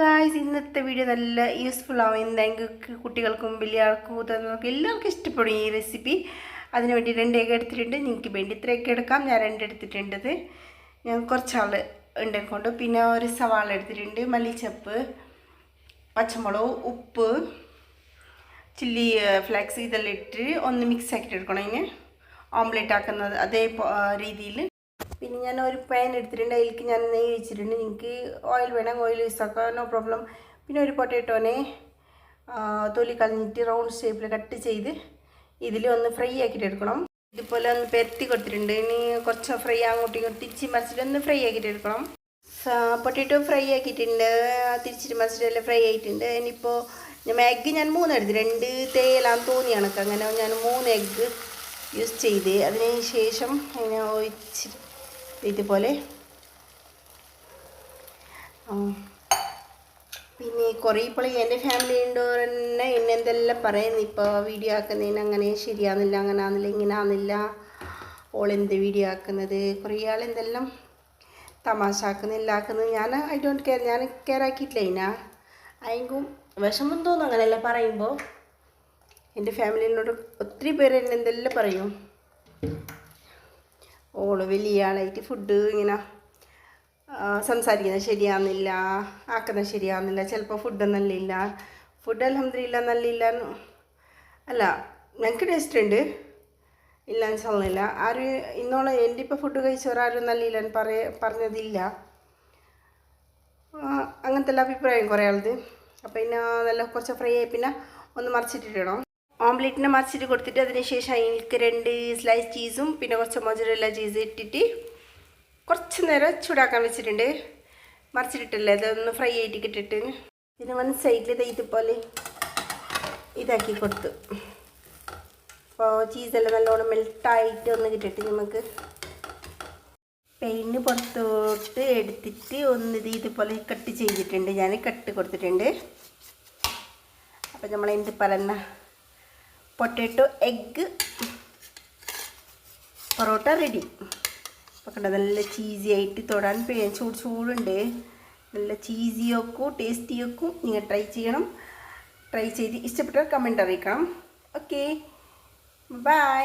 Guys, ഇന്നത്തെ video നല്ല useful ആവും. എന്തെങ്കിലും കുട്ടികൾക്കും വലിയ ആൾക്കും മുതിർന്നവർക്കും എല്ലാവർക്കും ഇഷ്ടപ്പെടും ഈ റെസിപ്പി. അതിനുവേണ്ടി 2 egg എടുത്തിട്ടുണ്ട്. നിങ്ങൾക്ക് വേണ്ടി ഇത്ര egg എടുക്കാം. ഞാൻ 2 എടുത്തിട്ടുണ്ടത്. ഞാൻ കുറച്ചാൾ ഉണ്ടായിക്കൊണ്ട് പിന്നെ ഒരു സവാള എടുത്തിട്ടുണ്ട്, മല്ലിച്ചപ്പ്, പച്ചമുളക്, ഉപ്പ്, ചില്ലി ഫ്ലേക്സ് ഇതെല്ലാം ഇട്ട് ഒന്ന് മിക്സ് ആക്കിയിട്ട് എടുക്കണം. അതിന് ഓംലെറ്റ് ആക്കുന്നത് അതേ രീതിയിൽ. പിന്നെ ഞാൻ ഒരു പാൻ എടുത്തിട്ടുണ്ട്, അതിലേക്ക് ഞാൻ നെയ്യ് ഒഴിച്ചിട്ടുണ്ട്. നിങ്ങൾക്ക് ഓയിൽ വേണം ഓയിൽ യൂസ് ആക്കുക, നോ പ്രോബ്ലം. പിന്നെ ഒരു പൊട്ടാറ്റോനെ തൊലി കളഞ്ഞിട്ട് റൗണ്ട് ഷേപ്പിൽ കട്ട് ചെയ്ത് ഇതിൽ ഒന്ന് ഫ്രൈ ആക്കിയിട്ട് എടുക്കണം. ഇതുപോലെ ഒന്ന് പെരത്തി കൊടുത്തിട്ടുണ്ട്. ഇനി കുറച്ച് ഫ്രൈ അങ്ങോട്ടും ഇങ്ങോട്ട് തിരിച്ച് മറിച്ചിട്ട് ഒന്ന് ഫ്രൈ ആക്കിയിട്ട് എടുക്കണം. പൊട്ടാറ്റോ ഫ്രൈ ആക്കിയിട്ടുണ്ട്, തിരിച്ചിട്ട് മറിച്ചിട്ടെല്ലാം ഫ്രൈ ആയിട്ടുണ്ട്. ഇനിയിപ്പോൾ എഗ്ഗ് ഞാൻ 3 എടുത്ത്, 2 തേയിലാന്ന് തോന്നി കണക്ക്. അങ്ങനെ ഞാൻ 3 എഗ്ഗ് യൂസ് ചെയ്ത് അതിന് ശേഷം അതിനെ ഒഴിച്ച് ഇതുപോലെ. പിന്നെ കുറേ ഇപ്പോൾ എൻ്റെ ഫാമിലി ഉണ്ടോ തന്നെ എന്തെല്ലാം പറയുന്നു, ഇപ്പോൾ വീഡിയോ ആക്കുന്നതിന് അങ്ങനെ ശരിയാകുന്നില്ല, അങ്ങനെ ആകുന്നില്ല, ഇങ്ങനെ ആകുന്നില്ല, ഓളെന്ത് വീഡിയോ ആക്കുന്നത്, കുറേ ആൾ എന്തെല്ലാം തമാശ ആക്കുന്നില്ല ആക്കുന്നത്. ഞാൻ ഐ ഡോണ്ട് കെയർ, ഞാൻ കെയർ ആക്കിയിട്ടില്ല. അതിനും വിഷമം തോന്നും അങ്ങനെയെല്ലാം പറയുമ്പോൾ. എൻ്റെ ഫാമിലിനോട് ഒത്തിരി പേര് എന്നെ എന്തെല്ലാം പറയും, ഓള് വലിയ ആളായിട്ട് ഫുഡ് ഇങ്ങനെ സംസാരിക്കുന്നത് ശരിയാകുന്നില്ല, ആക്കുന്നത് ശരിയാകുന്നില്ല, ചിലപ്പോൾ ഫുഡ് നല്ലില്ല, ഫുഡ് അൽഹംദുലില്ലാ നല്ലില്ല. അല്ല, ഞങ്ങൾക്ക് ടേസ്റ്റ് ഉണ്ട്, ഇല്ലാന്ന് சொல்லிല്ല. ആരും ഇന്നോളം എൻ്റെ ഇപ്പോൾ ഫുഡ് കഴിച്ചവരാരും നല്ലില്ലെന്ന് പറഞ്ഞതില്ല. അങ്ങനത്തെ എല്ലാ അഭിപ്രായം കുറേ ആളത്. അപ്പോൾ പിന്നെ നല്ല കുറച്ച് ഫ്രൈ ആയി പിന്നെ ഒന്ന് മറിച്ചിട്ടിടണം. ഓംലെറ്റിനെ മറിച്ചിട്ട് കൊടുത്തിട്ട് അതിന് ശേഷം അതിലേക്ക് 2 സ്ലൈസ് ചീസും പിന്നെ കുറച്ച് മൊസറല്ല ചീസ് ഇട്ടിട്ട് കുറച്ച് നേരം ചൂടാക്കാൻ വെച്ചിട്ടുണ്ട്. മറിച്ചിട്ടിട്ടല്ലേ അതൊന്ന് ഫ്രൈ ആയിട്ട് ഇട്ടിട്ട് പിന്നെ വന്ന് സൈഡിൽ ഇതുപോലെ ഇതാക്കി കൊടുത്തു. അപ്പോൾ ചീസെല്ലാം നല്ലോണം മെൽട്ടായിട്ട് ഒന്ന് കിട്ടിയിട്ട് നമുക്ക് പെയിന് പുറത്തോട്ട് എടുത്തിട്ട് ഒന്ന് ഇതുപോലെ കട്ട് ചെയ്തിട്ടുണ്ട്. ഞാൻ കട്ട് കൊടുത്തിട്ടുണ്ട്. അപ്പോൾ നമ്മൾ എന്ത് പറയുന്ന പൊട്ടാറ്റോ എഗ്ഗ് പൊറോട്ട റെഡി. അപ്പോൾ കണ്ട നല്ല ചീസി ആയിട്ട് തൊടാൻ ചൂടുണ്ട്, നല്ല ചീസിയൊക്കും ടേസ്റ്റിയൊക്കും. നിങ്ങൾ ട്രൈ ചെയ്യണം. ട്രൈ ചെയ്ത് ഇഷ്ടപ്പെട്ടാൽ കമൻറ്റ് അറിയിക്കണം. Okay, by.